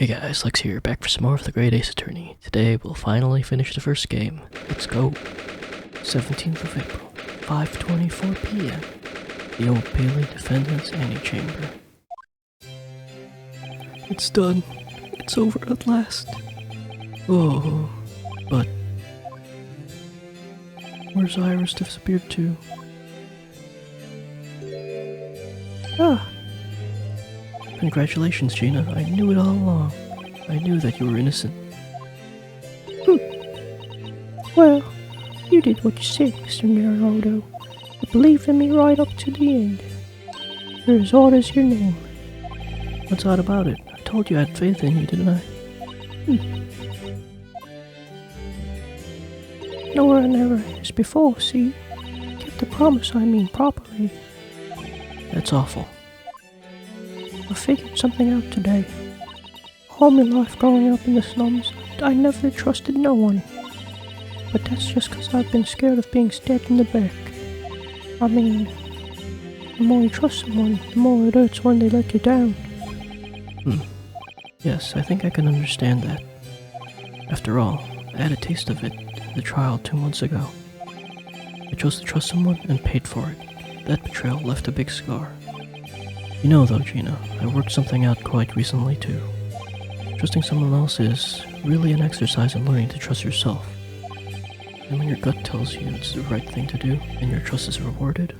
Hey guys, Lex here, back for some more of the Great Ace Attorney. Today we'll finally finish the first game. Let's go. 17th of April, 5:24 p.m. The Old Bailey Defendants Antechamber. It's done. It's over at last. Oh, but where's Iris disappeared to? Ah! Congratulations, Gina. I knew it all along. I knew that you were innocent. Well, you did what you said, Mr. Naruto. You believed in me right up to the end. You're as odd as your name. What's odd about it? I told you I had faith in you, didn't I? Nowhere I never asked before, see? Kept the promise, properly. That's awful. I figured something out today. All my life growing up in the slums, I never trusted no one. But that's just because I've been scared of being stabbed in the back. The more you trust someone, the more it hurts when they let you down. Yes, I think I can understand that. After all, I had a taste of it at the trial 2 months ago. I chose to trust someone and paid for it. That betrayal left a big scar. You know though, Gina, I worked something out quite recently too. Trusting someone else is really an exercise in learning to trust yourself. And when your gut tells you it's the right thing to do and your trust is rewarded,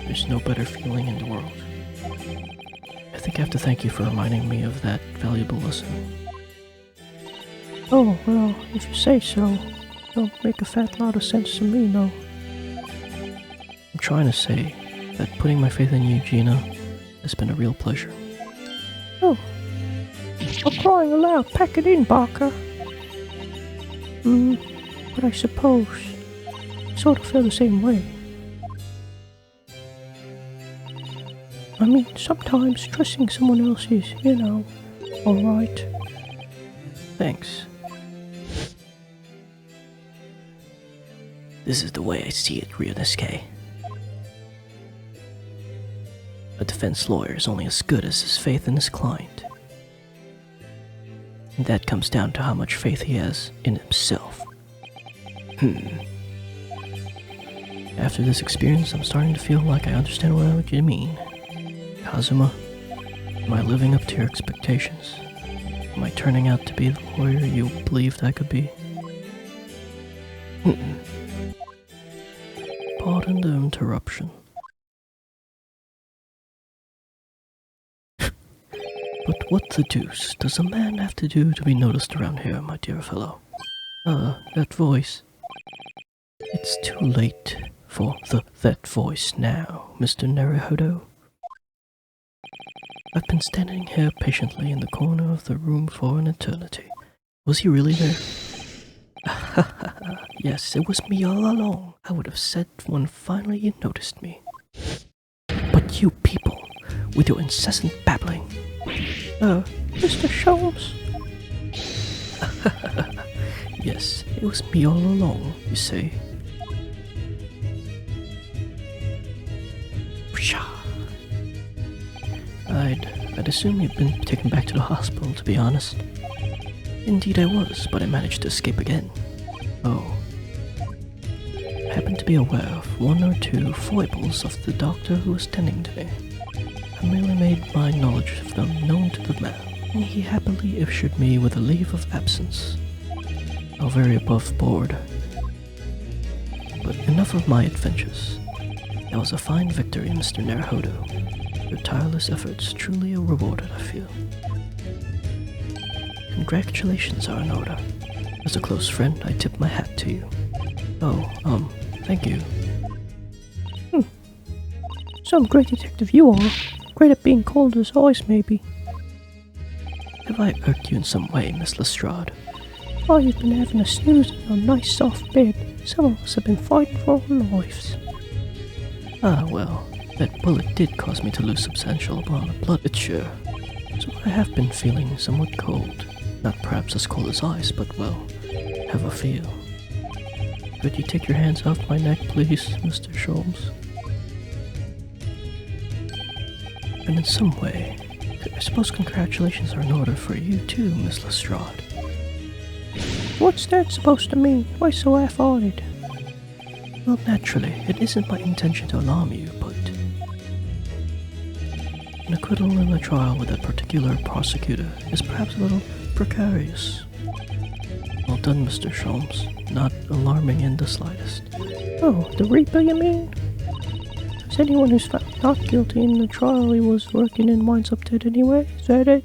there's no better feeling in the world. I think I have to thank you for reminding me of that valuable lesson. Oh, well, if you say so. Don't make a fat lot of sense to me, no. I'm trying to say that putting my faith in you, Gina, has been a real pleasure. Oh. I'm crying aloud. Pack it in, Baka. But I suppose I sort of feel the same way. Sometimes trusting someone else is, alright. Thanks. This is the way I see it, Ryunosuke. A defense lawyer is only as good as his faith in his client. And that comes down to how much faith he has in himself. After this experience, I'm starting to feel like I understand what you mean. Kazuma, am I living up to your expectations? Am I turning out to be the lawyer you believed I could be? Pardon the interruption. But what the deuce does a man have to do to be noticed around here, my dear fellow? That voice. It's too late for that voice now, Mr. Naruto. I've been standing here patiently in the corner of the room for an eternity. Was he really there? Yes, it was me all along. I would have said when finally you noticed me. But you people, with your incessant babbling. Mr. Sholmes? Yes, it was me all along, you say. I'd assume you'd been taken back to the hospital, to be honest. Indeed I was, but I managed to escape again. Oh. I happened to be aware of 1 or 2 foibles of the doctor who was tending to me. I merely made my knowledge of them known to the man, and he happily issued me with a leave of absence. How very above board. But enough of my adventures. That was a fine victory, Mr. Naruto. Your tireless efforts truly are rewarded, I feel. Congratulations are in order. As a close friend, I tip my hat to you. Oh, thank you. Some great detective you are. Great at being cold as ice, maybe. Have I irked you in some way, Miss Lestrade? While you've been having a snooze in your nice soft bed, some of us have been fighting for our lives. Ah, well, that bullet did cause me to lose substantial amount of blood, it's sure. So I have been feeling somewhat cold. Not perhaps as cold as ice, but well, have a feel. Could you take your hands off my neck, please, Mr. Sholmes? And in some way, I suppose congratulations are in order for you too, Miss Lestrade. What's that supposed to mean? Why so half-hearted? Well, naturally, it isn't my intention to alarm you, but an acquittal in a trial with that particular prosecutor is perhaps a little precarious. Well done, Mr. Sholmes. Not alarming in the slightest. Oh, the Reaper, you mean? Is anyone who's found not guilty in the trial he was working in winds up dead anyway? Is that it?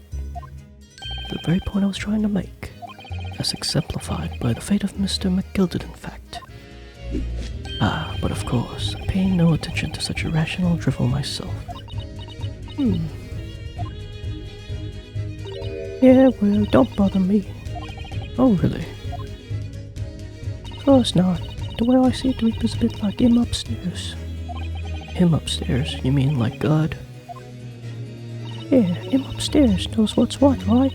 The very point I was trying to make, as exemplified by the fate of Mr. McGilded, in fact. Ah, but of course, paying no attention to such irrational drivel myself. Yeah, well, don't bother me. Oh, really? Of course not. The way I see it, the Reaper's a bit like him upstairs. Him upstairs? You mean like God? Yeah, him upstairs knows what's what, right?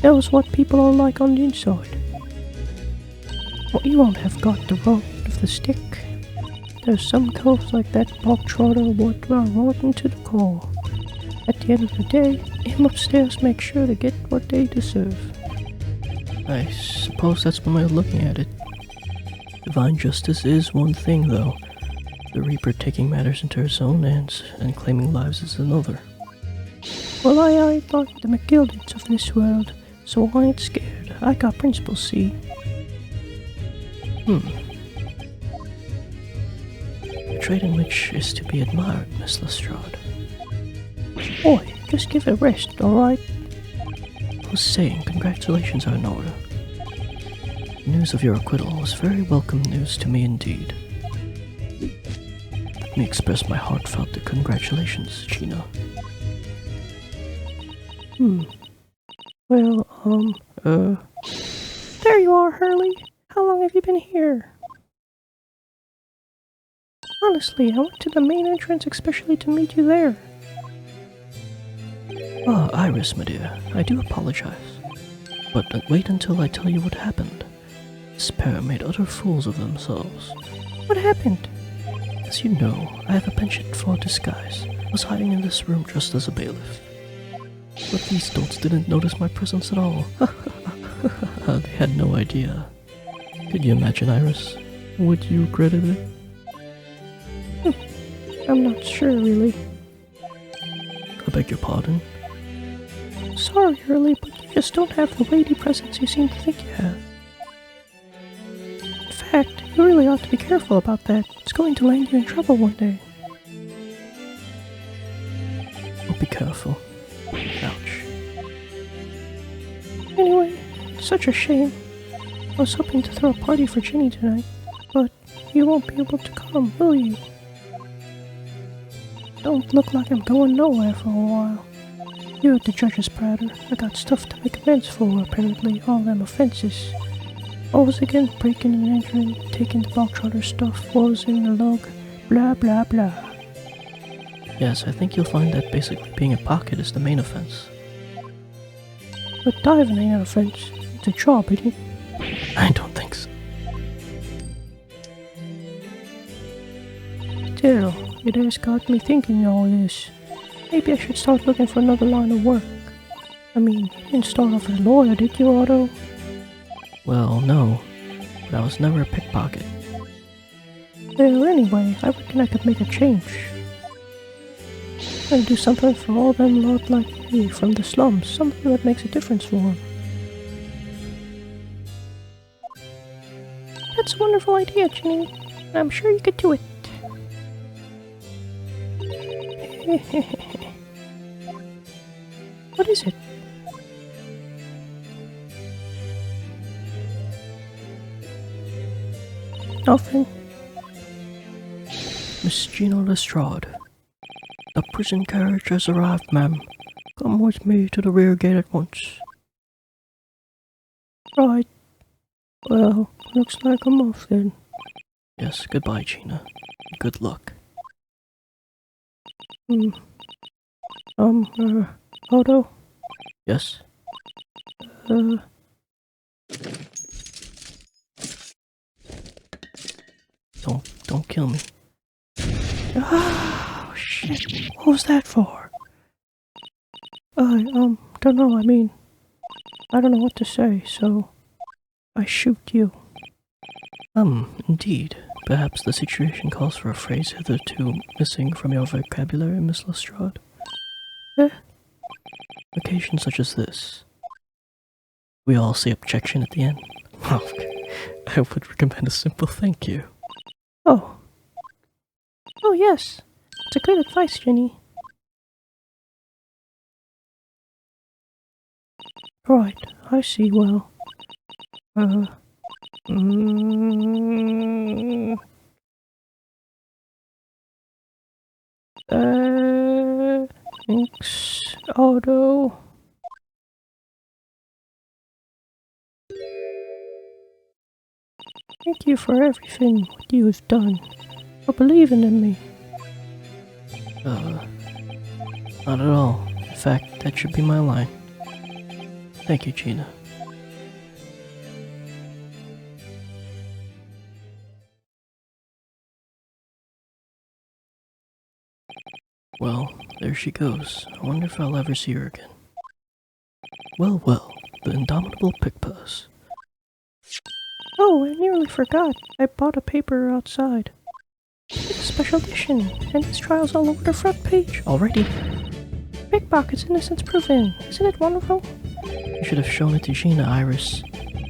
Knows what people are like on the inside. Well, you won't have got the road of the stick. There's some coves like that bog trotter what are rotten to the core. At the end of the day, him upstairs makes sure to get what they deserve. I suppose that's one way of looking at it. Divine justice is one thing, though. The Reaper taking matters into his own hands and claiming lives is another. Well, I ain't like the McGildeds of this world, so I ain't scared. I got principles, see? A trait in which is to be admired, Miss Lestrade. Boy, just give it a rest, alright? I was saying, congratulations are in order. The news of your acquittal was very welcome news to me indeed. Let me express my heartfelt congratulations, Gina. Well, there you are, Hurley. How long have you been here? Honestly, I went to the main entrance especially to meet you there. Ah, Iris, my dear, I do apologize. But wait until I tell you what happened. This pair made utter fools of themselves. What happened? As you know, I have a penchant for disguise. I was hiding in this room just as a bailiff. But these dolts didn't notice my presence at all. They had no idea. Could you imagine, Iris? Would you regretted it? I'm not sure, really. I beg your pardon? Sorry, Hurley, but you just don't have the lady presence you seem to think you have. In fact, you really ought to be careful about that. It's going to land you in trouble one day. Oh, be careful. Ouch. Anyway, it's such a shame. I was hoping to throw a party for Ginny tonight, but you won't be able to come, will you? Don't look like I'm going nowhere for a while. You at the judge's prattle. I got stuff to make amends for, apparently, all them offenses. What was again? Breaking and entering, taking the bog trotter stuff, what was in the log, blah blah blah. Yes, I think you'll find that basically being a pocket is the main offense. But diving ain't an offense. It's a job, isn't it? I don't think so. Still, it has got me thinking all this. Maybe I should start looking for another line of work. I mean, you didn't start off as a lawyer, did you, Otto? Well, no. But I was never a pickpocket. Well, anyway, I reckon I could make a change. And do something for all them lot like me from the slums, something that makes a difference for them. That's a wonderful idea, Ginny. I'm sure you could do it. What is it? Nothing. Miss Gina Lestrade. The prison carriage has arrived, ma'am. Come with me to the rear gate at once. Right. Well, looks like I'm off then. Yes, goodbye, Gina. Good luck. Otto? Yes? Don't kill me. Oh, shit. What was that for? don't know, I mean, I don't know what to say, so I shoot you. Indeed. Perhaps the situation calls for a phrase hitherto missing from your vocabulary, Miss Lestrade. Occasions such as this. We all say objection at the end. Oh, I would recommend a simple thank you. Oh. Oh, yes. It's a good advice, Jenny. Right, I see, well. Thanks, Otto. Thank you for everything what you have done, for believing in me. Not at all. In fact, that should be my line. Thank you, Gina. Well, there she goes. I wonder if I'll ever see her again. Well, well, the indomitable pickpurse. Oh, I nearly forgot. I bought a paper outside. It's a special edition, and this trial's all over the front page. Already? Big Baka's innocence proven. Isn't it wonderful? You should have shown it to Gina, Iris.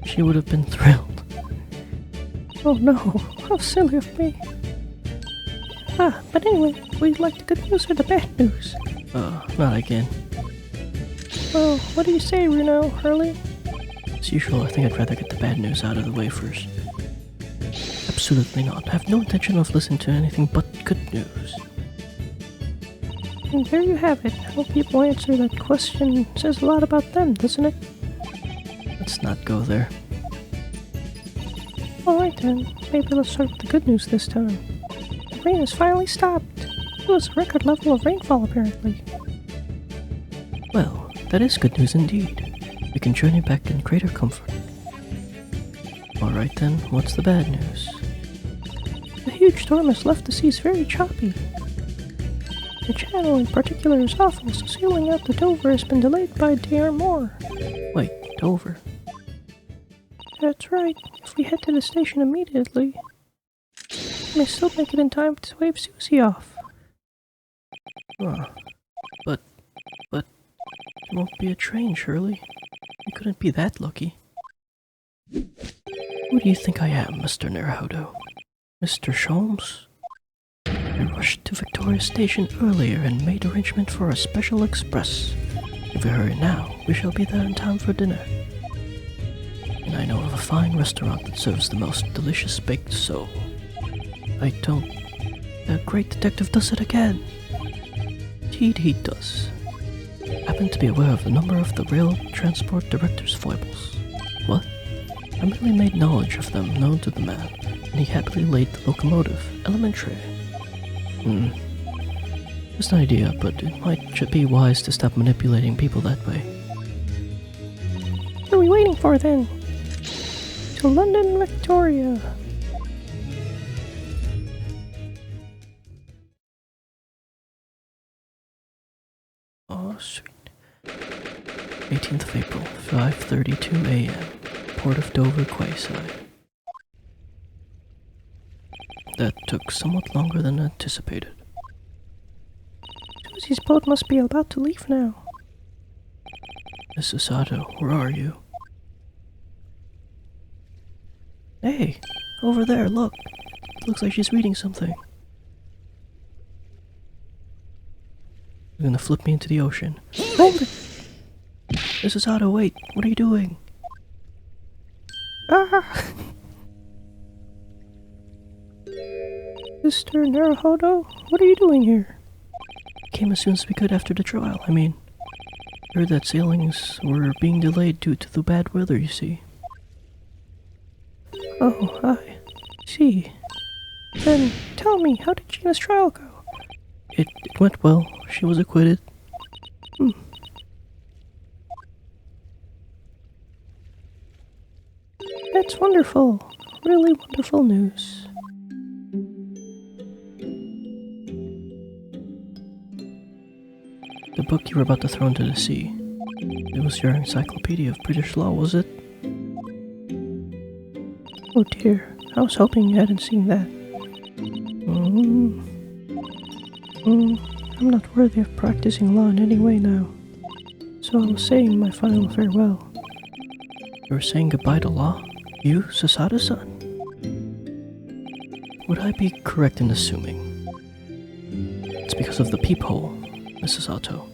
She would have been thrilled. Oh no, how silly of me. But anyway, would you like the good news or the bad news? Not again. Well, what do you say, Bruno, Hurley? As usual, I think I'd rather get the bad news out of the way first. Absolutely not. I have no intention of listening to anything but good news. And there you have it. How people answer that question says a lot about them, doesn't it? Let's not go there. Alright then, maybe let's start with the good news this time. The rain has finally stopped. It was a record level of rainfall, apparently. Well, that is good news indeed. We can journey back in greater comfort. Alright then, what's the bad news? The huge storm has left the seas very choppy. The channel in particular is awful, so sailing out to Dover has been delayed by a day or more. Wait, Dover? That's right. If we head to the station immediately, we may still make it in time to wave Susie off. But, there won't be a train, surely? You couldn't be that lucky. Who do you think I am, Mr. Naruhodo? Mr. Sholmes? I rushed to Victoria Station earlier and made arrangement for a special express. If we hurry now, we shall be there in time for dinner. And I know of a fine restaurant that serves the most delicious baked sole. I don't... The great detective does it again. Indeed he does. Happen to be aware of the number of the rail transport director's foibles. What? I merely made knowledge of them known to the man, and he happily laid the locomotive, elementary. Just an idea, but it might be wise to stop manipulating people that way. What are we waiting for then? To London, Victoria. Oh, sweet. 18th of April, 5:32 a.m. Port of Dover, Quayside. That took somewhat longer than anticipated. Susie's boat must be about to leave now. Mrs. Sato, where are you? Hey, over there, look. It looks like she's reading something. You're gonna flip me into the ocean. Hold it! Mrs. Sato, wait, what are you doing? Ah! Mr. Naruhodo, what are you doing here? Came as soon as we could after the trial, I mean. Heard that sailings were being delayed due to the bad weather, you see. Oh, I see. Then tell me, how did Gina's trial go? It went well. She was acquitted. That's wonderful. Really wonderful news. The book you were about to throw into the sea. It was your Encyclopedia of British Law, was it? Oh dear, I was hoping you hadn't seen that. I'm not worthy of practicing law in any way now. So I was saying my final farewell. You were saying goodbye to law? You, Sasada-san? Would I be correct in assuming it's because of the peephole, Mrs. Otto?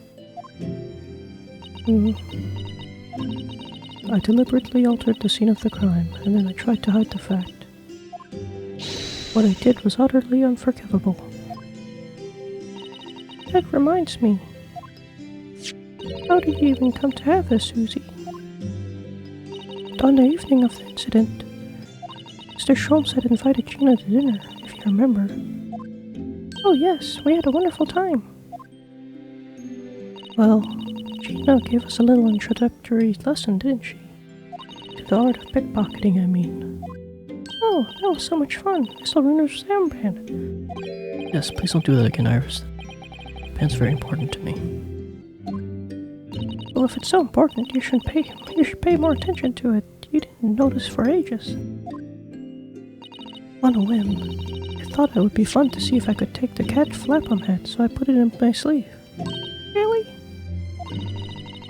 I deliberately altered the scene of the crime, and then I tried to hide the fact. What I did was utterly unforgivable. That reminds me. How did you even come to have this, Susie? On the evening of the incident, Mr. Sholmes had invited Gina to dinner, if you remember. Oh yes, we had a wonderful time. Well, Gina gave us a little introductory lesson, didn't she? To the art of pickpocketing, I mean. Oh, that was so much fun. I still ruined her armband. Yes, please don't do that again, Iris. Band's very important to me. Well, if it's so important, you should pay more attention to it. You didn't notice for ages. On a whim, I thought it would be fun to see if I could take the cat flap-on hat, so I put it in my sleeve. Really?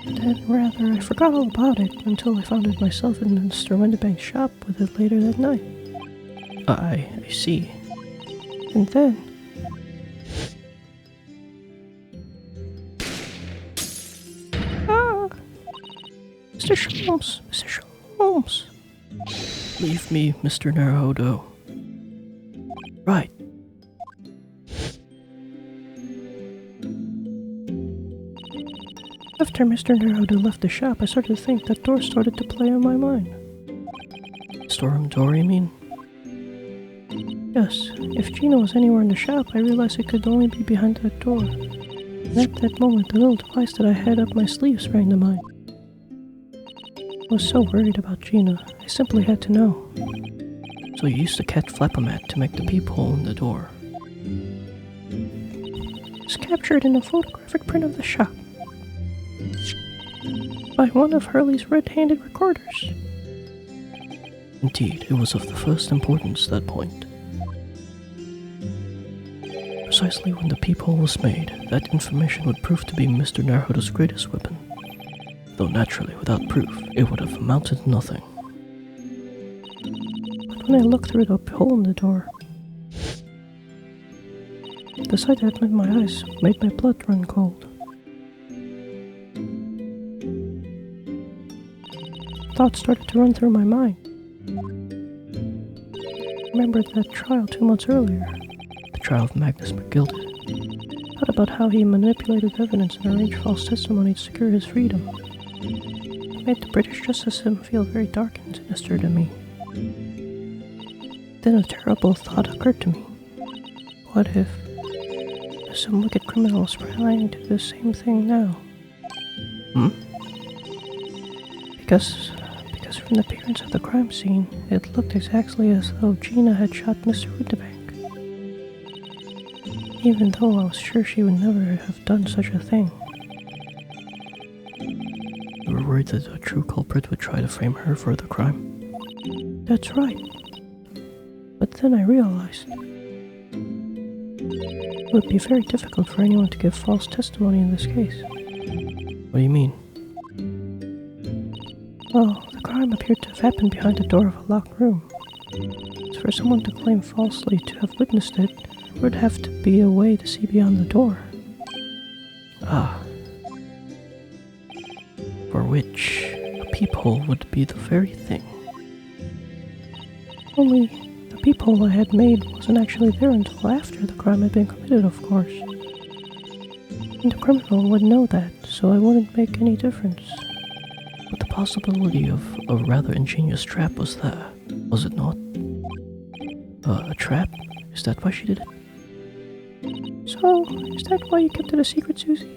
Then, rather, I forgot all about it until I found myself in Mr. Winterbank's shop with it later that night. I see. And then... Mr. Sholmes! Mr. Sholmes! Leave me, Mr. Naruhodo. Right. After Mr. Naruhodo left the shop, I started to think that door started to play on my mind. Storeroom door, you mean? Yes, if Gina was anywhere in the shop, I realized it could only be behind that door. And at that moment, the little device that I had up my sleeve sprang to mind. I was so worried about Gina, I simply had to know. So you used the cat flap-o-mat to make the peephole in the door. It's captured in a photographic print of the shop. By one of Hurley's red-handed recorders. Indeed, it was of the first importance, that point. Precisely when the peephole was made, that information would prove to be Mr. Naruhodo's greatest weapon. Though naturally, without proof, it would have amounted to nothing. But when I looked through the hole in the door, the sight that met my eyes made my blood run cold. Thoughts started to run through my mind. I remembered that trial 2 months earlier. The trial of Magnus McGilded. Thought about how he manipulated evidence and arranged false testimony to secure his freedom. It made the British justice system feel very dark and sinister to me. Then a terrible thought occurred to me. What if some wicked criminals were planning to do the same thing now? Because from the appearance of the crime scene, it looked exactly as though Gina had shot Mr. Winterbank. Even though I was sure she would never have done such a thing. You were worried that a true culprit would try to frame her for the crime? That's right. But then I realized it would be very difficult for anyone to give false testimony in this case. What do you mean? Well, the crime appeared to have happened behind the door of a locked room. So for someone to claim falsely to have witnessed it, there would have to be a way to see beyond the door. Ah. For which a peephole would be the very thing. Only the peephole I had made wasn't actually there until after the crime had been committed, of course. And the criminal would know that, so it wouldn't make any difference. But the possibility of a rather ingenious trap was there, was it not? A trap? Is that why she did it? So, is that why you kept it a secret, Susie?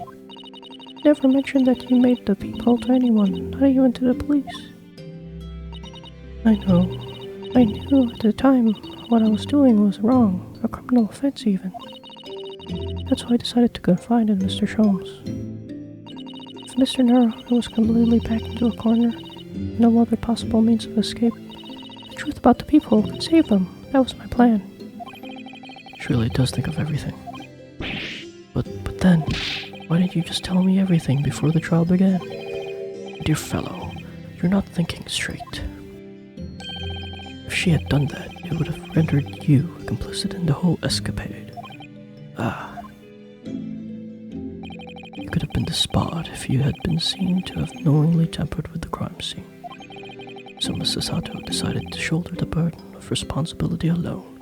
Never mentioned that you made the peephole to anyone, not even to the police. I know. I knew at the time what I was doing was wrong, a criminal offense even. That's why I decided to confide in Mr. Sholmes. Mr. Naruto was completely backed into a corner, no other possible means of escape, the truth about the people could save them. That was my plan. She really does think of everything. But then, why didn't you just tell me everything before the trial began? Dear fellow, you're not thinking straight. If she had done that, it would have rendered you complicit in the whole escapade. You could have been disbarred if you had been seen to have knowingly tampered with the crime scene. So Mrs. Sato decided to shoulder the burden of responsibility alone,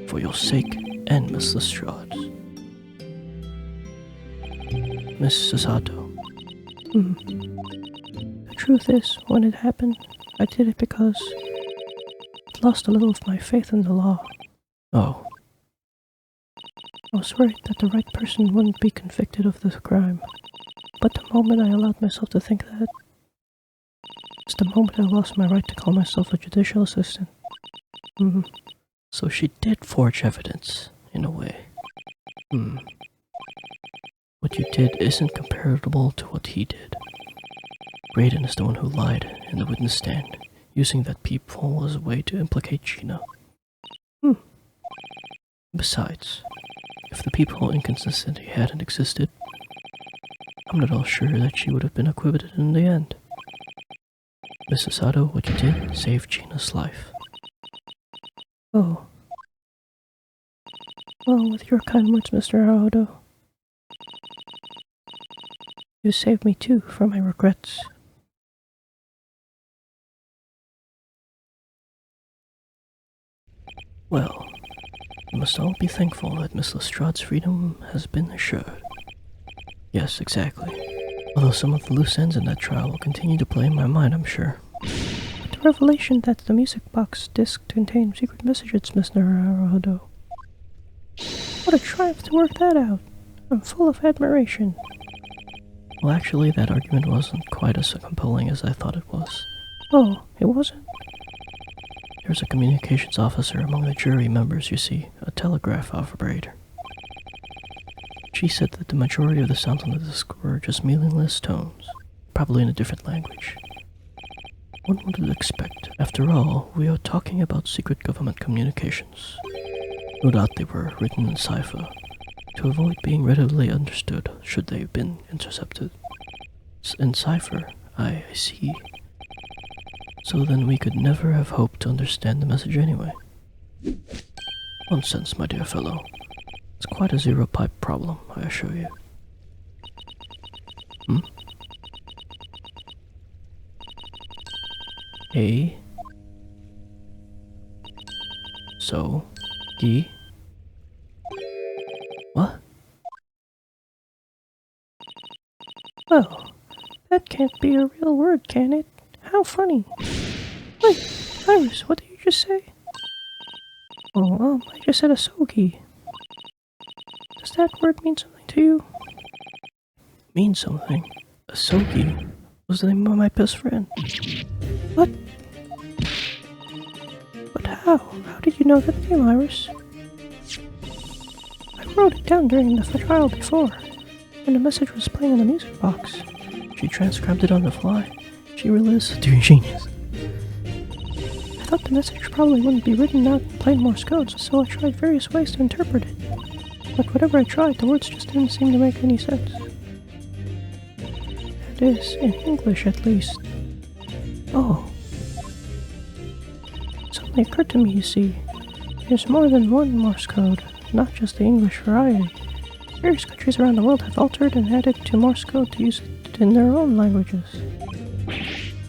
for your sake and Miss Lestrade's. Miss Sato. The truth is, when it happened, I did it because I lost a little of my faith in the law. Oh. I was worried that the right person wouldn't be convicted of the crime. But the moment I allowed myself to think that, it's the moment I lost my right to call myself a judicial assistant. So she did forge evidence, in a way. What you did isn't comparable to what he did. Raiden is the one who lied in the witness stand, using that peephole as a way to implicate Gina. Besides, if the peephole inconsistency hadn't existed, I'm not all sure that she would have been acquitted in the end. Mrs. Sato, what you did saved Gina's life. Oh. Well, with your kind words, Mr. Naruto, you saved me too from my regrets. Well, we must all be thankful that Miss Lestrade's freedom has been assured. Yes, exactly. Although some of the loose ends in that trial will continue to play in my mind, I'm sure. But the revelation that the music box disc contained secret messages, Mr. Naruto. What a triumph to work that out. I'm full of admiration. Well, actually, that argument wasn't quite as compelling as I thought it was. Oh, it wasn't? There's a communications officer among the jury members, you see, a telegraph operator. She said that the majority of the sounds on the disc were just meaningless tones, probably in a different language. One would expect, after all, we are talking about secret government communications. No doubt they were written in cipher, to avoid being readily understood should they have been intercepted. In cipher, I see. So then we could never have hoped to understand the message anyway. Nonsense, my dear fellow. It's quite a zero-pipe problem, I assure you. A. So. Gi. What? Well, that can't be a real word, can it? How funny. Wait, Iris, what did you just say? Oh, I just said asogi. Does that word mean something to you? Mean something? Asogi was the name of my best friend. What? But how? How did you know that name, Iris? I wrote it down during the trial before, when the message was playing on the music box. She transcribed it on the fly. She really is a genius. I thought the message probably wouldn't be written out in plain Morse code, so I tried various ways to interpret it. But whatever I tried, the words just didn't seem to make any sense. That is, in English at least. Oh. It suddenly occurred to me, you see, there's more than one Morse code, not just the English variety. Various countries around the world have altered and added to Morse code to use it in their own languages.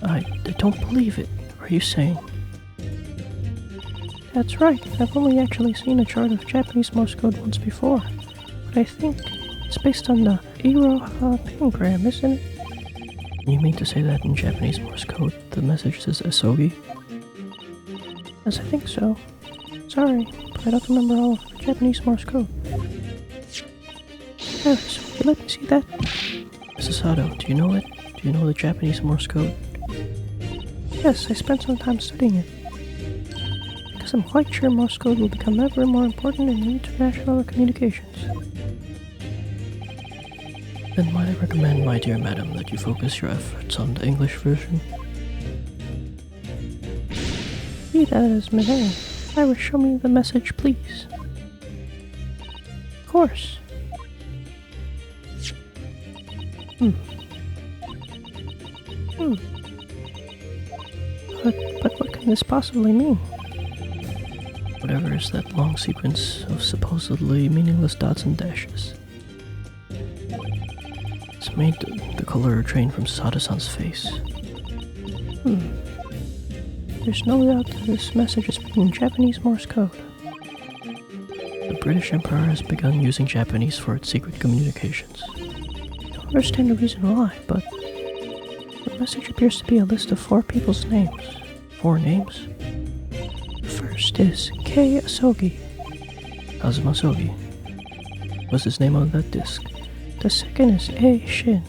I don't believe it. Are you saying? That's right. I've only actually seen a chart of Japanese Morse code once before. But I think it's based on the Iroha-pangram, isn't it? You mean to say that in Japanese Morse code, the message says asogi? Yes, I think so. Sorry, but I don't remember all of the Japanese Morse code. Iris, will you let me see that? Mrs. Sato, do you know it? Do you know the Japanese Morse code? Yes, I spent some time studying it. Because I'm quite sure Morse code will become ever more important in international communications. Then might I recommend, my dear madam, that you focus your efforts on the English version? Be that as it may, I will show me the message, please. Of course. But what can this possibly mean? Whatever is that long sequence of supposedly meaningless dots and dashes. It's made the color drain from Sada-san's face. There's no doubt that this message is in Japanese Morse code. The British Empire has begun using Japanese for its secret communications. I don't understand the reason why, but the message appears to be a list of 4 people's names. 4 names? The first is Kei Asogi. Kazuma Sogi. What's his name on that disc? The second is A Shin.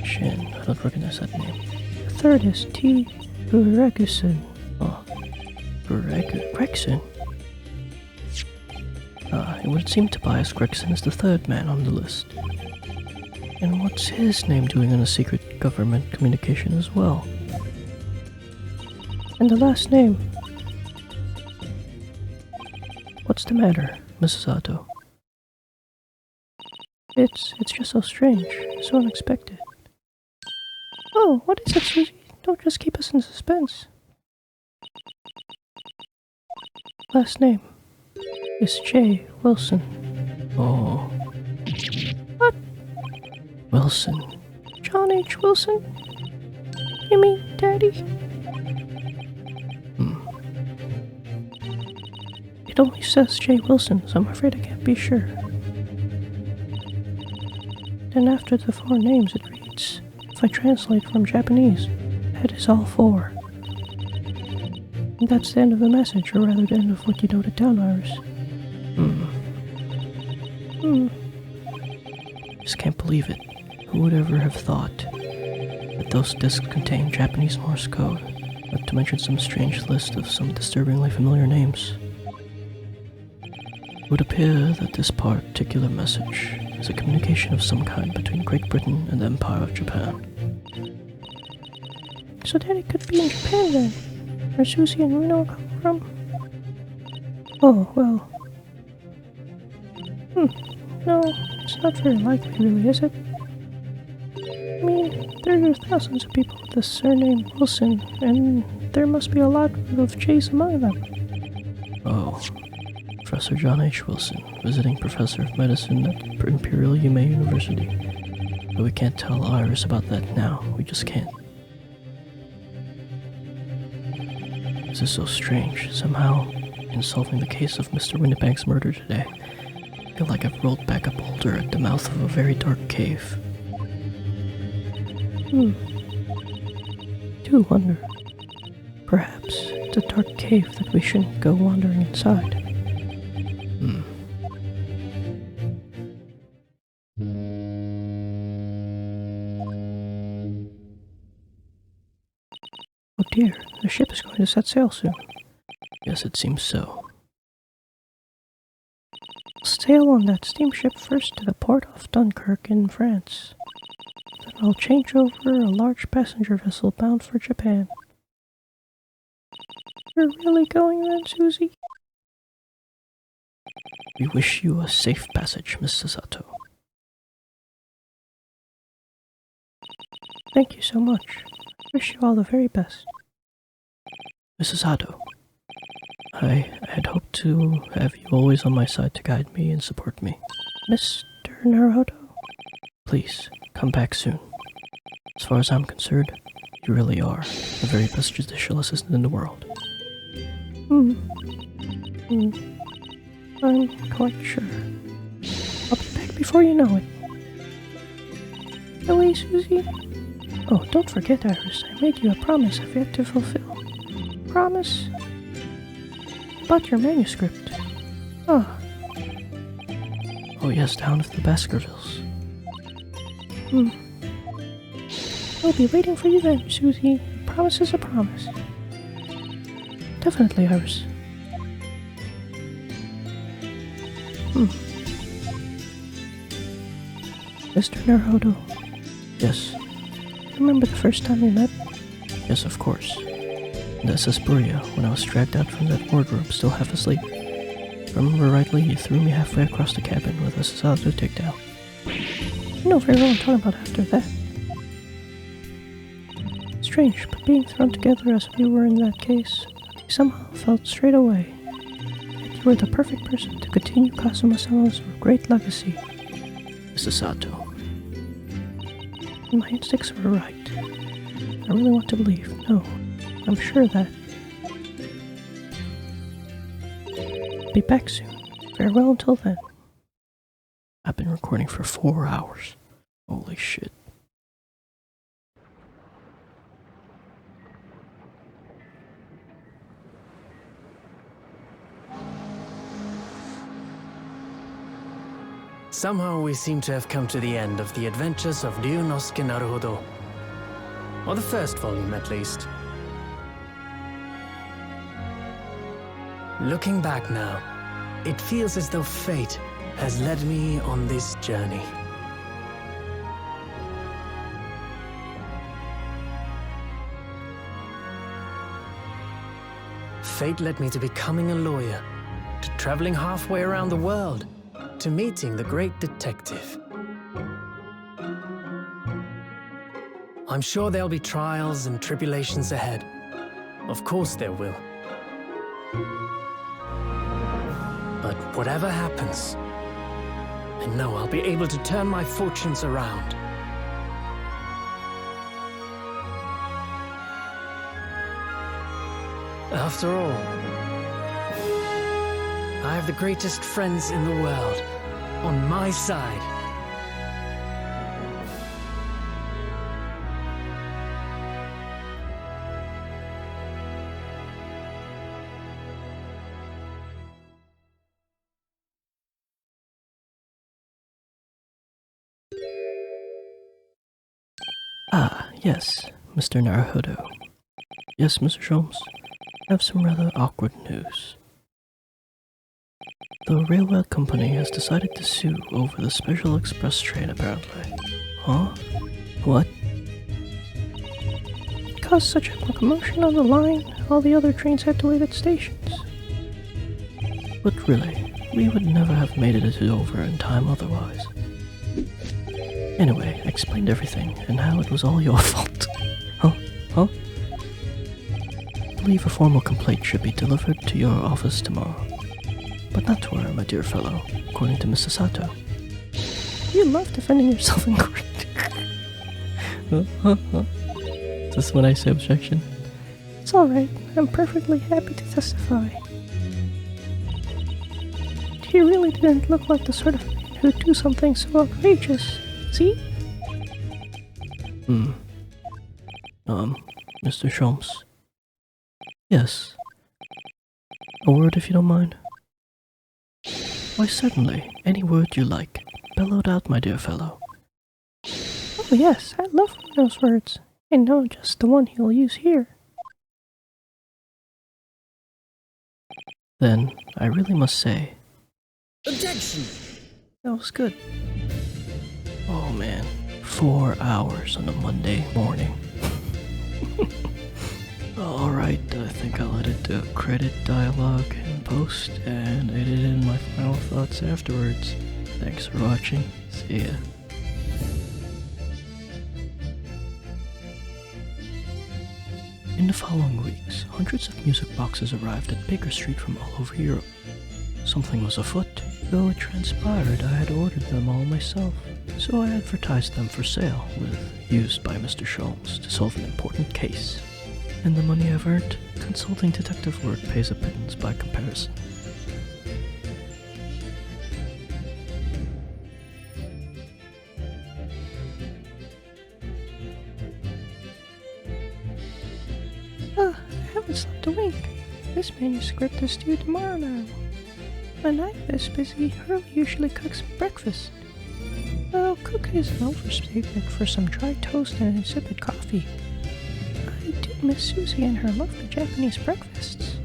Shin. I don't recognize that name. The third is T Uregusun. Oh. Gregson? It would seem Tobias Gregson is the 3rd man on the list. And what's his name doing in a secret government communication as well? And the last name. What's the matter, Mrs. Sato? It's just so strange, so unexpected. Oh, what is it, Susie? Don't just keep us in suspense. Last name is J. Wilson. Oh. What? Wilson. John H. Wilson? You mean Daddy? It only says J. Wilson, so I'm afraid I can't be sure. Then after the 4 names it reads, if I translate from Japanese, that is all 4. And that's the end of the message, or rather the end of what you noted down, Iris. Just can't believe it. Who would ever have thought that those discs contain Japanese Morse code, not to mention some strange list of some disturbingly familiar names? It would appear that this particular message is a communication of some kind between Great Britain and the Empire of Japan. So Daddy could be in Japan then, where Susie and Reno come from? Oh, well. No, it's not very likely, really, is it? I mean, there are thousands of people with the surname Wilson, and there must be a lot of J's among them. Oh. Professor John H. Wilson, visiting professor of medicine at Imperial Yume University. But we can't tell Iris about that now. We just can't. This is so strange. Somehow, in solving the case of Mr. Winnebank's murder today, I feel like I've rolled back a boulder at the mouth of a very dark cave. Do wonder. Perhaps it's a dark cave that we shouldn't go wandering inside. Oh dear, the ship is going to set sail soon. Yes, it seems so. Sail on that steamship first to the port of Dunkirk in France. Then I'll change over a large passenger vessel bound for Japan. You're really going then, Susie? We wish you a safe passage, Mr. Sato. Thank you so much. Wish you all the very best. Mrs. Sato, I had hoped to have you always on my side to guide me and support me. Mr. Naruto? Please, come back soon. As far as I'm concerned, you really are the very best judicial assistant in the world. I'm quite sure. I'll be back before you know it. Really, Susie? Oh, don't forget, Iris. I made you a promise I've yet to fulfill. Promise? About your manuscript. Oh, yes, down at the Baskervilles. I'll be waiting for you then, Susie. A promise is a promise. Definitely, Iris. Mr. Naruto, Yes, you remember the first time we met? yes, of course. In the SS Berea, when I was dragged out from that wardrobe, still half asleep. If I remember rightly, you threw me halfway across the cabin with a Sasato takedown. I know very well what I'm talking about after that. Strange, but being thrown together as we were in that case, we somehow felt straight away. Yet you were the perfect person to continue Kazuma-sama's great legacy. Mrs. Sato. And my instincts were right. I really want to believe. No, I'm sure that. Be back soon. Farewell until then. I've been recording for 4 hours. Holy shit. Somehow we seem to have come to the end of the adventures of Ryunosuke Naruhodo. Or the first volume, at least. Looking back now, it feels as though fate has led me on this journey. Fate led me to becoming a lawyer, to traveling halfway around the world, to meeting the great detective. I'm sure there'll be trials and tribulations ahead. Of course there will. But whatever happens, I know I'll be able to turn my fortunes around. After all, I have the greatest friends in the world on my side. Ah, yes, Mr. Naruhodo. Yes, Mr. Sholmes. I have some rather awkward news. The railway company has decided to sue over the special express train, apparently. Huh? What? It caused such a commotion on the line, all the other trains had to wait at stations. But really, we would never have made it over in time otherwise. Anyway, I explained everything, and how it was all your fault. Huh? I believe a formal complaint should be delivered to your office tomorrow. But not to her, my dear fellow, according to Mrs. Sato. You love defending yourself in court. Is this when I say objection? It's alright, I'm perfectly happy to testify. He really didn't look like the sort of man who'd do something so outrageous. See? Mr. Sholmes. Yes. A word if you don't mind. Why, certainly, any word you like. Bellowed out, my dear fellow. Oh yes, I love those words. I know just the one he'll use here. Then, I really must say... Objection! That was good. Oh man, 4 hours on a Monday morning. Alright, I think I'll edit the credit dialogue in post and edit in my final thoughts afterwards. Thanks for watching. See ya. In the following weeks, hundreds of music boxes arrived at Baker Street from all over Europe. Something was afoot, though it transpired I had ordered them all myself, so I advertised them for sale, with used by Mr. Sholmes to solve an important case. And the money I've earned, consulting detective work pays a pittance by comparison. I haven't slept a wink. This manuscript is due tomorrow now. When I'm this busy, Hurley usually cooks breakfast. Well, cook is an overstatement for some dry toast and insipid coffee. I do miss Susie and her lovely Japanese breakfasts.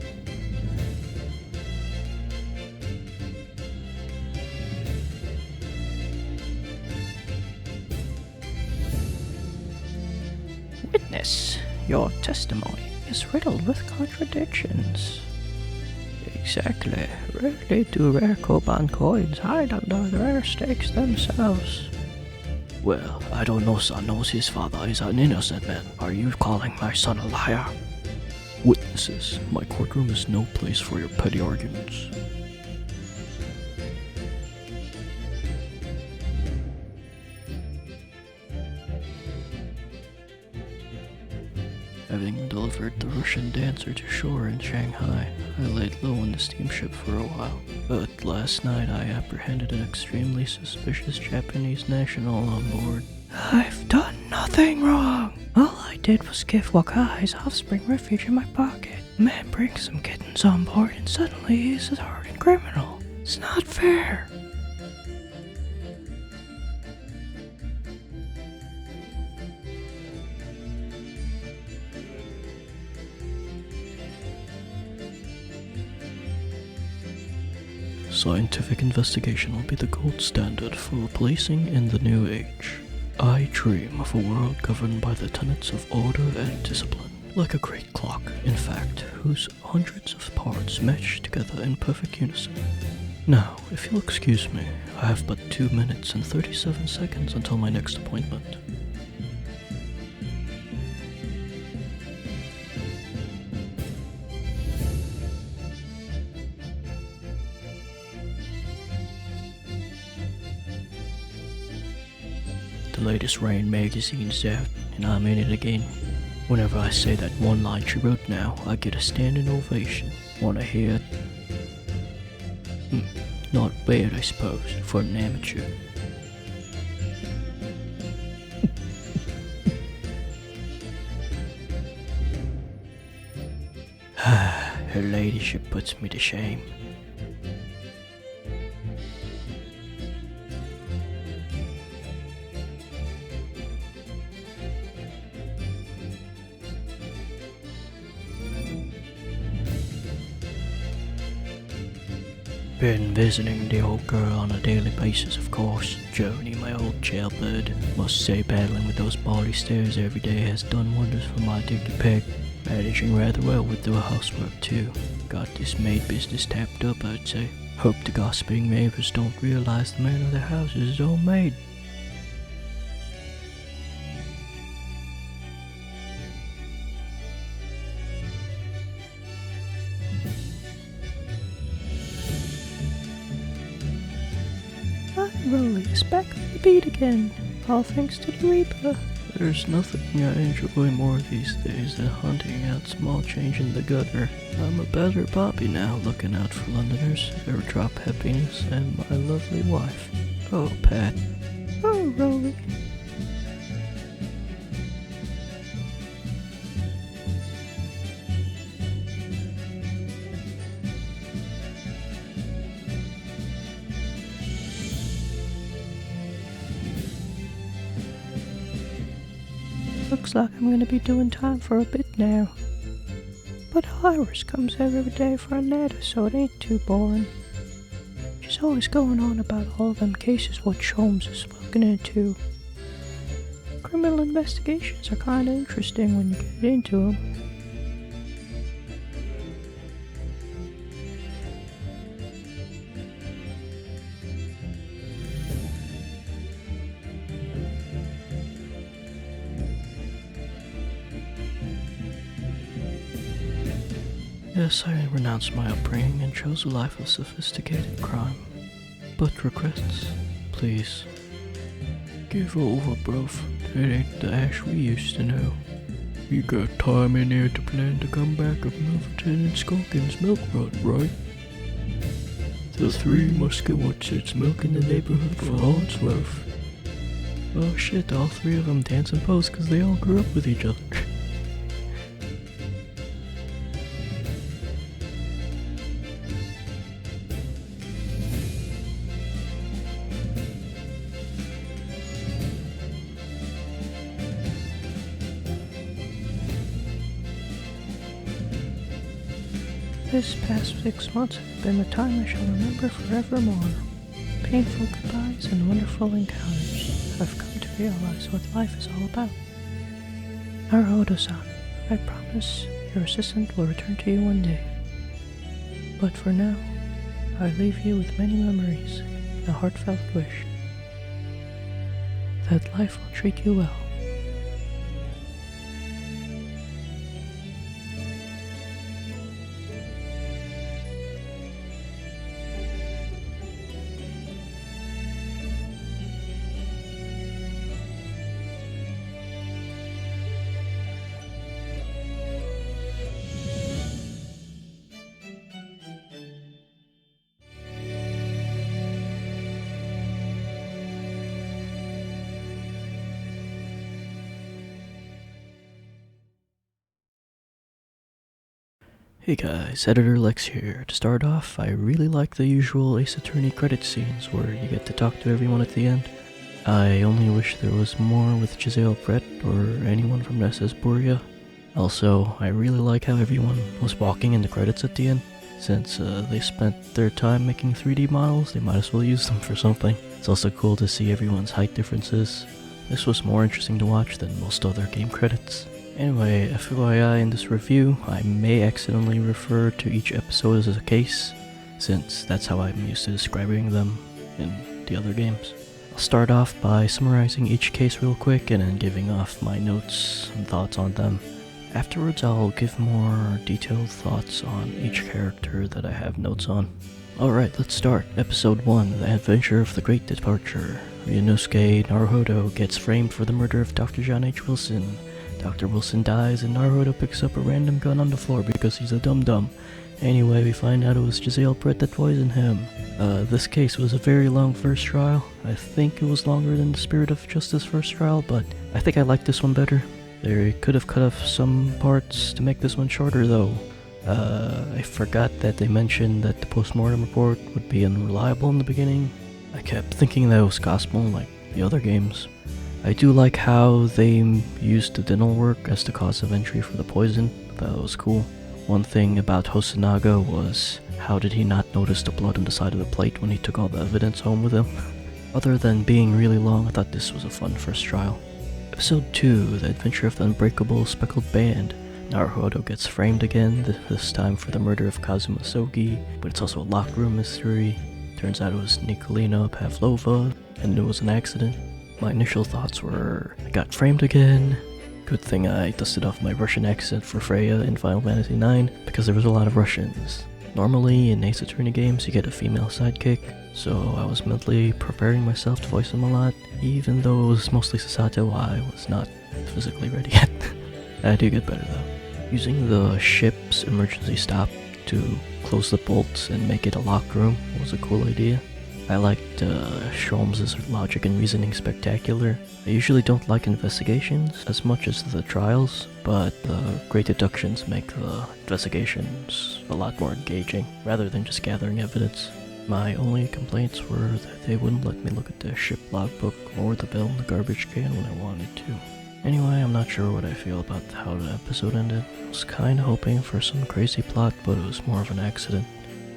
Your testimony is riddled with contradictions. Exactly. Rarely do rare Koban coins hide under the rare stakes themselves. Well, I don't know son knows his father is an innocent man. Are you calling my son a liar? Witnesses, my courtroom is no place for your petty arguments. Having delivered the Russian dancer to shore in Shanghai, I laid low on the steamship for a while. But last night I apprehended an extremely suspicious Japanese national on board. I've done nothing wrong. All I did was give Wakai's offspring refuge in my pocket. A man brings some kittens on board and suddenly he's a hardened criminal. It's not fair. Scientific investigation will be the gold standard for policing in the new age. I dream of a world governed by the tenets of order and discipline, like a great clock, in fact, whose hundreds of parts match together in perfect unison. Now, if you'll excuse me, I have but 2 minutes and 37 seconds until my next appointment. The latest Rain magazine's out, and I'm in it again. Whenever I say that one line she wrote now, I get a standing ovation. Wanna hear it? Not bad, I suppose, for an amateur. Her ladyship puts me to shame. Been visiting the old girl on a daily basis, of course. Joni, my old jailbird. Must say battling with those baldy stairs every day has done wonders for my dicky peg. Managing rather well with the housework too. Got this maid business tapped up, I'd say. Hope the gossiping neighbors don't realize the man of their house is his own maid. Rolly is back on the beat again, all thanks to the Reaper. There's nothing I enjoy more these days than hunting out small change in the gutter. I'm a better Bobby now, looking out for Londoners, their drop happiness, and my lovely wife. Oh, Pat. Oh, Rolly. Looks like I'm gonna be doing time for a bit now. But Iris comes every day for a natter, so it ain't too boring. She's always going on about all them cases what Sholmes is looking into. Criminal investigations are kinda interesting when you get into them. Yes, I renounced my upbringing and chose a life of sophisticated crime. But regrets? Please. Give over, bruv. It ain't the Ash we used to know. You got time in there to plan to come back of Milverton and Skulkin's milk run, right? The three muskets milking the neighborhood for all it's worth. Oh shit, all three of them dance and pose because they all grew up with each other. This past 6 months have been the time I shall remember forevermore. Painful goodbyes and wonderful encounters. I've come to realize what life is all about. Naruto-san, I promise your assistant will return to you one day. But for now, I leave you with many memories and a heartfelt wish that life will treat you well. Hey guys, Editor Lex here. To start off, I really like the usual Ace Attorney credit scenes where you get to talk to everyone at the end. I only wish there was more with Giselle Brett or anyone from SS Borea. Also, I really like how everyone was walking in the credits at the end. Since they spent their time making 3D models, they might as well use them for something. It's also cool to see everyone's height differences. This was more interesting to watch than most other game credits. Anyway, FYI, in this review, I may accidentally refer to each episode as a case, since that's how I'm used to describing them in the other games. I'll start off by summarizing each case real quick and then giving off my notes and thoughts on them. Afterwards, I'll give more detailed thoughts on each character that I have notes on. Alright, let's start. Episode 1, The Adventure of the Great Departure. Ryunosuke Naruhodo gets framed for the murder of Dr. John H. Wilson. Dr. Wilson dies and Naruhodo picks up a random gun on the floor because he's a dum-dum. Anyway, we find out it was Giselle Brett that poisoned him. This case was a very long first trial. I think it was longer than the Spirit of Justice first trial, but I think I like this one better. They could have cut off some parts to make this one shorter though. I forgot that they mentioned that the post-mortem report would be unreliable in the beginning. I kept thinking that it was gospel like the other games. I do like how they used the dental work as the cause of entry for the poison. That was cool. One thing about Hosonaga was, how did he not notice the blood on the side of the plate when he took all the evidence home with him? Other than being really long, I thought this was a fun first trial. Episode 2, The Adventure of the Unbreakable Speckled Band. Naruhodo gets framed again, this time for the murder of Kazuma Sogi, but it's also a locked room mystery. Turns out it was Nikolina Pavlova, and it was an accident. My initial thoughts were, I got framed again. Good thing I dusted off my Russian accent for Freya in Final Fantasy IX, because there was a lot of Russians. Normally, in Ace Attorney games, you get a female sidekick, so I was mentally preparing myself to voice him a lot. Even though it was mostly Sasato, I was not physically ready yet. I do get better though. Using the ship's emergency stop to close the bolts and make it a locked room was a cool idea. I liked Sholmes' logic and reasoning spectacular. I usually don't like investigations as much as the trials, but the great deductions make the investigations a lot more engaging, rather than just gathering evidence. My only complaints were that they wouldn't let me look at the ship logbook or the bill in the garbage can when I wanted to. Anyway, I'm not sure what I feel about how the episode ended. I was kinda hoping for some crazy plot, but it was more of an accident.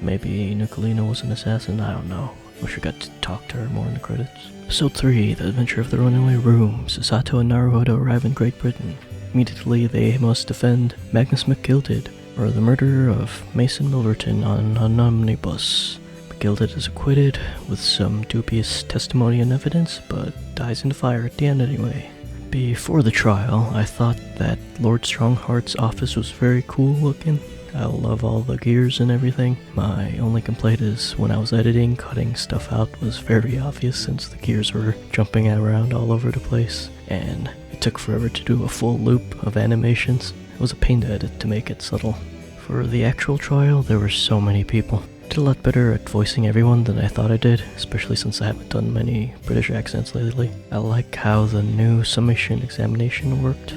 Maybe Nikolina was an assassin, I don't know. Wish I got to talk to her more in the credits. Episode 3, The Adventure of the Runaway Room. Sasato and Naruhodo arrive in Great Britain. Immediately they must defend Magnus McGilded for the murder of Mason Milverton on an omnibus. McGilded is acquitted with some dubious testimony and evidence, but dies in the fire at the end anyway. Before the trial, I thought that Lord Strongheart's office was very cool looking. I love all the gears and everything. My only complaint is when I was editing, cutting stuff out was very obvious since the gears were jumping around all over the place, and it took forever to do a full loop of animations. It was a pain to edit to make it subtle. For the actual trial, there were so many people. I did a lot better at voicing everyone than I thought I did, especially since I haven't done many British accents lately. I like how the new summation examination worked.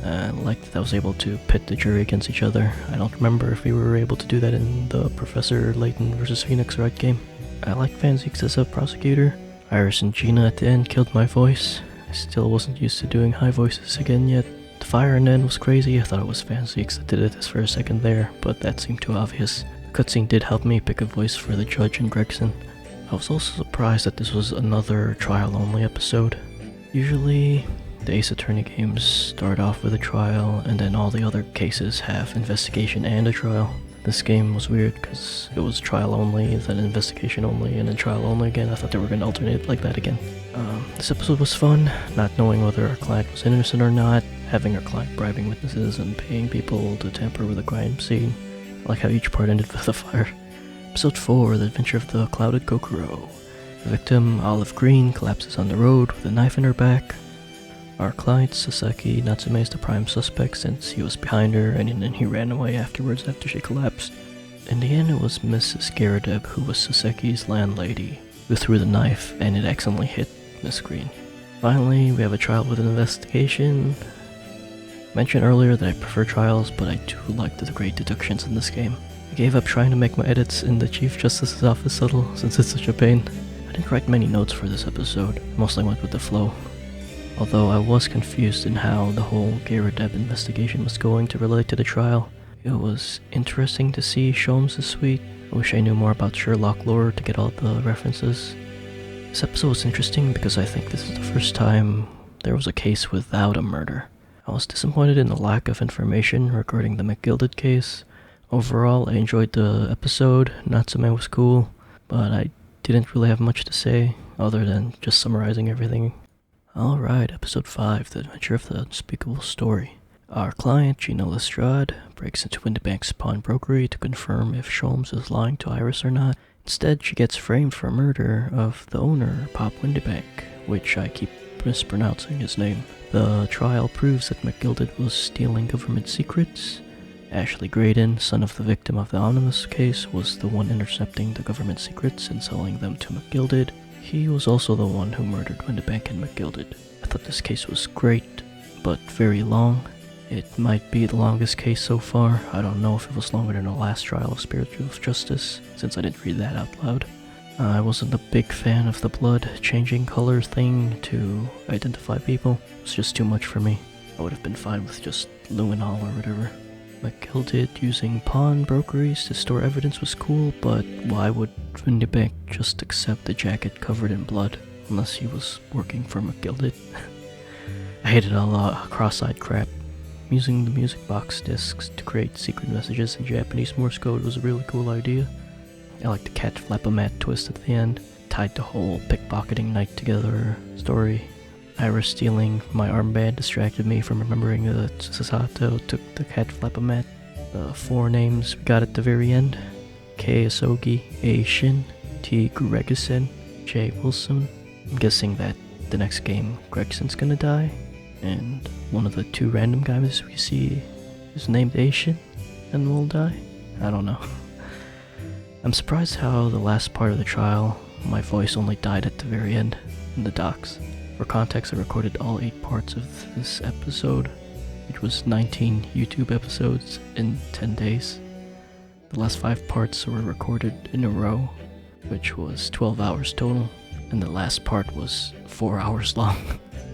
I liked that I was able to pit the jury against each other. I don't remember if we were able to do that in the Professor Layton vs. Phoenix Wright game. I liked Van Zieks as a prosecutor. Iris and Gina at the end killed my voice. I still wasn't used to doing high voices again yet. The fire in the end was crazy. I thought it was Van Zieks that did it for a second there, but that seemed too obvious. The cutscene did help me pick a voice for the judge and Gregson. I was also surprised that this was another trial-only episode. Usually, The Ace Attorney games start off with a trial, and then all the other cases have investigation and a trial. This game was weird because it was trial only, then investigation only, and then trial only again. I thought they were going to alternate like that again. This episode was fun, not knowing whether our client was innocent or not, having our client bribing witnesses and paying people to tamper with a crime scene. I like how each part ended with a fire. Episode 4, The Adventure of the Clouded Kokoro. The victim, Olive Green, collapses on the road with a knife in her back. Our client, Sasaki Natsume, is the prime suspect since he was behind her and then he ran away afterwards after she collapsed. In the end, it was Mrs. Garadeb, who was Sasaki's landlady, who threw the knife and it accidentally hit Miss Green. Finally, we have a trial with an investigation. I mentioned earlier that I prefer trials, but I do like the great deductions in this game. I gave up trying to make my edits in the Chief Justice's office subtle since it's such a pain. I didn't write many notes for this episode, mostly went with the flow. Although I was confused in how the whole Garadeb investigation was going to relate to the trial. It was interesting to see Sholmes' suite. I wish I knew more about Sherlock lore to get all the references. This episode was interesting because I think this is the first time there was a case without a murder. I was disappointed in the lack of information regarding the McGilded case. Overall, I enjoyed the episode. Natsume was cool, but I didn't really have much to say other than just summarizing everything. Alright, episode 5, The Adventure of the Unspeakable Story. Our client, Gina Lestrade, breaks into Windybank's pawnbrokery to confirm if Sholmes is lying to Iris or not. Instead, she gets framed for murder of the owner, Pop Windybank, which I keep mispronouncing his name. The trial proves that McGilded was stealing government secrets. Ashley Graydon, son of the victim of the Omnibus case, was the one intercepting the government secrets and selling them to McGilded. He was also the one who murdered Windybank and McGilded. I thought this case was great, but very long. It might be the longest case so far. I don't know if it was longer than the last trial of Spiritual Justice, since I didn't read that out loud. I wasn't a big fan of the blood changing color thing to identify people. It was just too much for me. I would have been fine with just luminol or whatever. McGilded using pawnbrokeries to store evidence was cool, but why would Windybank just accept the jacket covered in blood, unless he was working for McGilded? I hated all the cross-eyed crap. Using the music box discs to create secret messages in Japanese Morse code was a really cool idea. I liked the cat flap-o-mat twist at the end, tied the whole pickpocketing night together story. Iris stealing my armband distracted me from remembering that Sasato took the cat flap-o-mat. The 4 names we got at the very end: K. Asogi, A. Shin, T. Gregerson, J. Wilson. I'm guessing that the next game Gregson's gonna die, and one of the 2 random guys we see is named A. Shin and will die. I don't know. I'm surprised how the last part of the trial, my voice only died at the very end in the docs. For context, I recorded all 8 parts of this episode, which was 19 YouTube episodes in 10 days. The last 5 parts were recorded in a row, which was 12 hours total, and the last part was 4 hours long.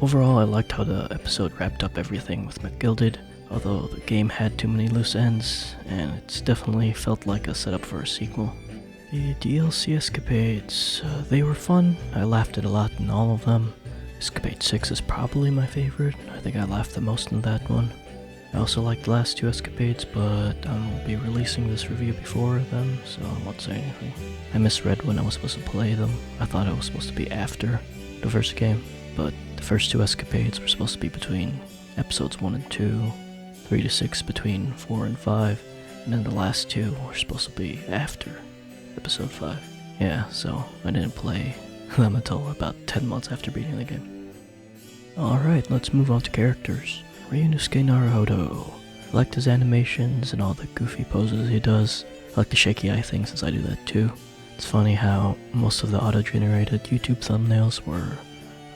Overall, I liked how the episode wrapped up everything with McGilded, although the game had too many loose ends, and it's definitely felt like a setup for a sequel. The DLC escapades, they were fun. I laughed at a lot in all of them. Escapade 6 is probably my favorite. I think I laughed the most in that one. I also liked the last 2 escapades, but I'll be releasing this review before them, so I won't say anything. I misread when I was supposed to play them. I thought it was supposed to be after the first game, but the first 2 escapades were supposed to be between episodes 1 and 2, 3 to 6 between 4 and 5, and then the last 2 were supposed to be after episode 5. Yeah, so I didn't play them until about 10 months after beating the game. Alright, let's move on to characters. Ryunosuke Naruhodo. I liked his animations and all the goofy poses he does. I like the shaky eye thing since I do that too. It's funny how most of the auto-generated YouTube thumbnails were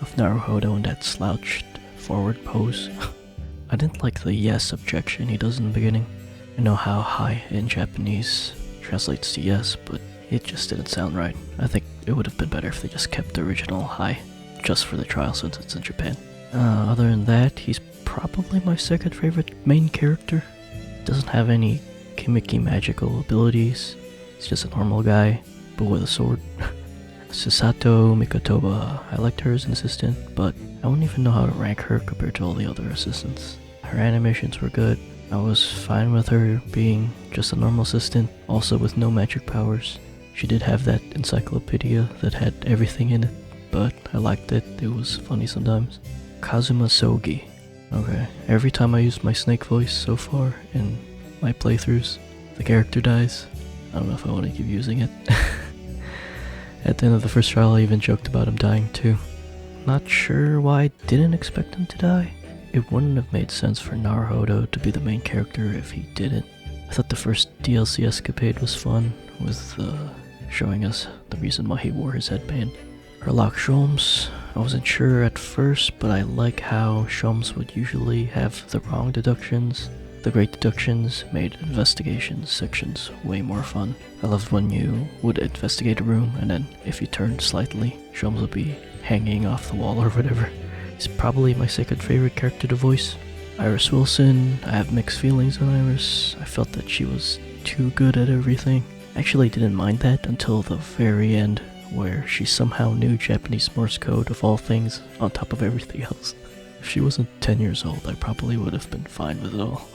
of Naruhodo in that slouched forward pose. I didn't like the yes objection he does in the beginning. I know how hi in Japanese translates to yes, but it just didn't sound right. I think it would have been better if they just kept the original hi, just for the trial since it's in Japan. Other than that, he's probably my second favorite main character. Doesn't have any gimmicky magical abilities. He's just a normal guy, but with a sword. Susato Mikotoba. I liked her as an assistant, but I wouldn't even know how to rank her compared to all the other assistants. Her animations were good. I was fine with her being just a normal assistant, also with no magic powers. She did have that encyclopedia that had everything in it, but I liked it. It was funny sometimes. Kazuma Sogi. Okay, every time I used my snake voice so far in my playthroughs, the character dies. I don't know if I want to keep using it. At the end of the first trial, I even joked about him dying too. Not sure why I didn't expect him to die. It wouldn't have made sense for Naruhodo to be the main character if he didn't. I thought the first DLC escapade was fun, with showing us the reason why he wore his headband. Herlock Sholmes, I wasn't sure at first, but I like how Sholmes would usually have the wrong deductions. The great deductions made investigation sections way more fun. I loved when you would investigate a room, and then if you turned slightly, Sholmes would be hanging off the wall or whatever. He's probably my second favorite character to voice. Iris Wilson, I have mixed feelings on Iris. I felt that she was too good at everything. I actually didn't mind that until the very end, where she somehow knew Japanese Morse code of all things on top of everything else. If she wasn't 10 years old, I probably would have been fine with it all.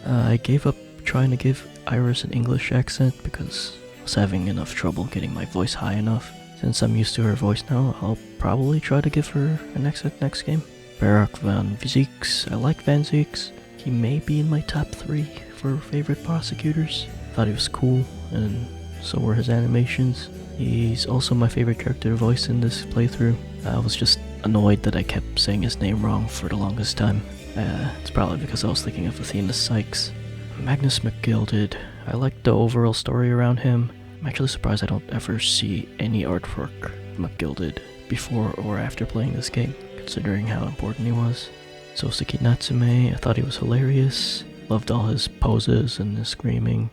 I gave up trying to give Iris an English accent because I was having enough trouble getting my voice high enough. Since I'm used to her voice now, I'll probably try to give her an accent next game. Barak van Zieks, I like Van Zieks. He may be in my top 3 for favorite prosecutors. Thought he was cool, and so were his animations. He's also my favorite character to voice in this playthrough. I was just annoyed that I kept saying his name wrong for the longest time. It's probably because I was thinking of Athena Sykes. Magnus McGilded, I like the overall story around him. I'm actually surprised I don't ever see any artwork of McGilded before or after playing this game, considering how important he was. Sosuke Natsume, I thought he was hilarious. Loved all his poses and his screaming.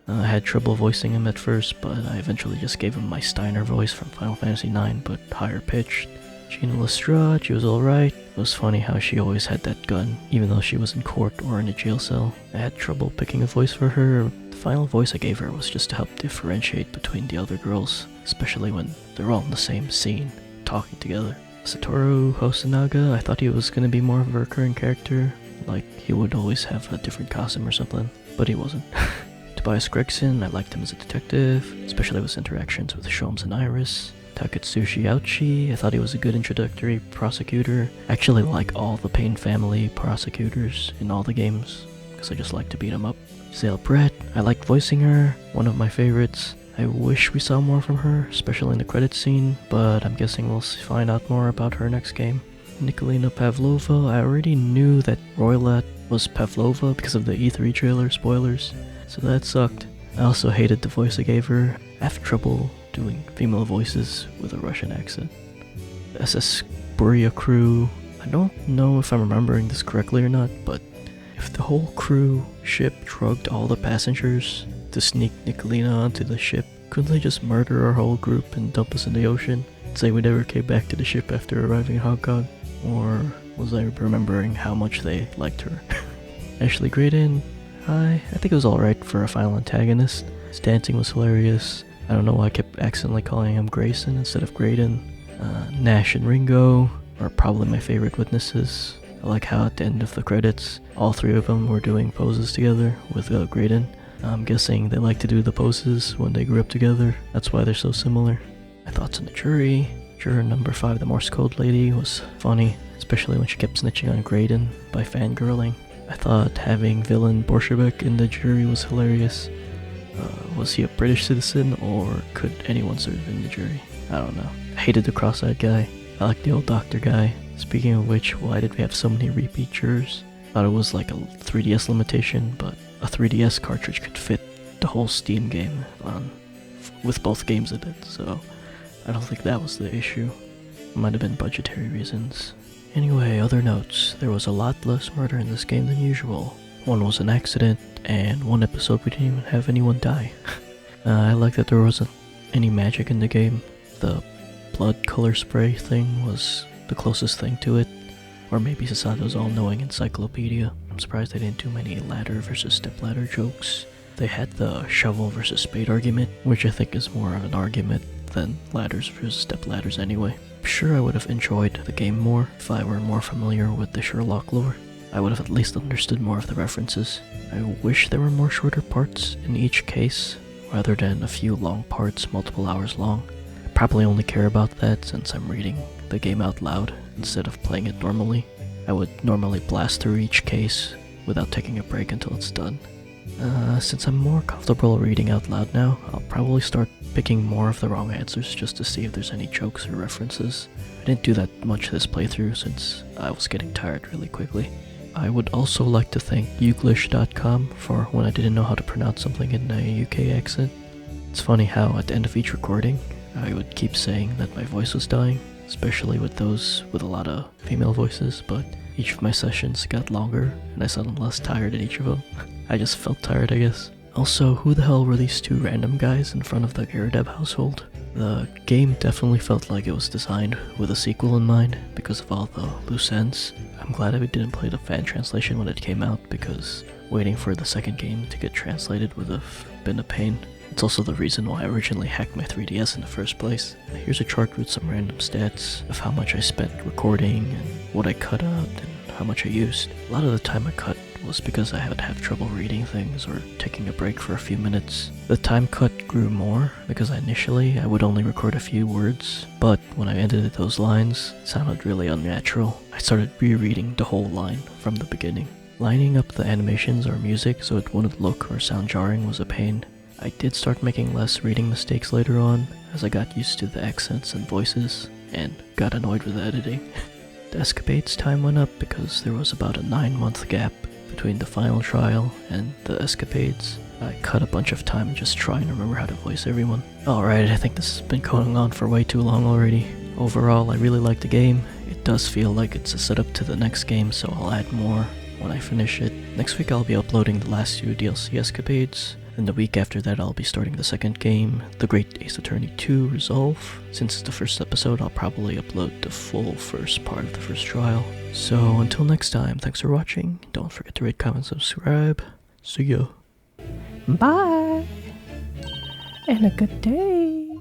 I had trouble voicing him at first, but I eventually just gave him my Steiner voice from Final Fantasy IX, but higher pitched. Gina Lestrade, she was alright. It was funny how she always had that gun, even though she was in court or in a jail cell. I had trouble picking a voice for her. The final voice I gave her was just to help differentiate between the other girls, especially when they're all in the same scene, talking together. Satoru Hosonaga, I thought he was going to be more of a recurring character, like he would always have a different costume or something, but he wasn't. Tobias Gregson, I liked him as a detective, especially with his interactions with Sholmes and Iris. Takatsushi Ouchi, I thought he was a good introductory prosecutor. I actually like all the Payne family prosecutors in all the games, because I just like to beat them up. Zale Brett, I liked voicing her, one of my favorites. I wish we saw more from her, especially in the credits scene, but I'm guessing we'll find out more about her next game. Nikolina Pavlova, I already knew that Roylat was Pavlova because of the E3 trailer spoilers, so that sucked. I also hated the voice I gave her. I have trouble doing female voices with a Russian accent. SS Buria crew, I don't know if I'm remembering this correctly or not, but if the whole crew ship drugged all the passengers to sneak Nikolina onto the ship, couldn't they just murder our whole group and dump us in the ocean and say we never came back to the ship after arriving in Hong Kong? Or was I remembering how much they liked her? Ashley Graydon, I think it was alright for a final antagonist. His dancing was hilarious. I don't know why I kept accidentally calling him Grayson instead of Graydon. Nash and Ringo are probably my favorite witnesses. I like how at the end of the credits, all 3 of them were doing poses together with Graydon. I'm guessing they like to do the poses when they grew up together. That's why they're so similar. My thoughts on the jury. Juror number 5, the Morse code lady, was funny, especially when she kept snitching on Graydon by fangirling. I thought having villain Borshevik in the jury was hilarious. Was he a British citizen, or could anyone serve in the jury? I don't know. I hated the cross-eyed guy. I liked the old doctor guy. Speaking of which, why did we have so many repeat jurors? Thought it was like a 3DS limitation, but a 3DS cartridge could fit the whole Steam game with both games in it, so I don't think that was the issue. It might have been budgetary reasons. Anyway, other notes. There was a lot less murder in this game than usual. One was an accident, and one episode we didn't even have anyone die. I like that there wasn't any magic in the game. The blood color spray thing was the closest thing to it. Or maybe Sasato's all-knowing encyclopedia. I'm surprised they didn't do many ladder versus stepladder jokes. They had the shovel versus spade argument, which I think is more of an argument than ladders versus step ladders anyway. I'm sure I would have enjoyed the game more if I were more familiar with the Sherlock lore. I would have at least understood more of the references. I wish there were more shorter parts in each case, rather than a few long parts multiple hours long. I probably only care about that since I'm reading the game out loud instead of playing it normally. I would normally blast through each case without taking a break until it's done. Since I'm more comfortable reading out loud now, I'll probably start picking more of the wrong answers just to see if there's any jokes or references. I didn't do that much this playthrough since I was getting tired really quickly. I would also like to thank Youglish.com for when I didn't know how to pronounce something in a UK accent. It's funny how at the end of each recording, I would keep saying that my voice was dying, especially with those with a lot of female voices, but each of my sessions got longer and I sounded less tired in each of them. I just felt tired, I guess. Also, who the hell were these two random guys in front of the Garadeb household? The game definitely felt like it was designed with a sequel in mind because of all the loose ends. I'm glad I didn't play the fan translation when it came out because waiting for the second game to get translated would have been a pain. It's also the reason why I originally hacked my 3DS in the first place. Here's a chart with some random stats of how much I spent recording and what I cut out and how much I used. A lot of the time I cut was because I would have trouble reading things or taking a break for a few minutes. The time cut grew more because initially I would only record a few words, but when I edited those lines, it sounded really unnatural. I started rereading the whole line from the beginning. Lining up the animations or music so it wouldn't look or sound jarring was a pain. I did start making less reading mistakes later on as I got used to the accents and voices and got annoyed with the editing. The escapades time went up because there was about a 9-month gap between the final trial and the escapades. I cut a bunch of time just trying to remember how to voice everyone. Alright, I think this has been going on for way too long already. Overall, I really like the game. It does feel like it's a setup to the next game, so I'll add more when I finish it. Next week I'll be uploading the last 2 DLC escapades. And the week after that I'll be starting the second game, The Great Ace Attorney 2 Resolve. Since it's the first episode, I'll probably upload the full first part of the first trial. So until next time, thanks for watching. Don't forget to rate, comment, subscribe. See ya. Bye! And a good day!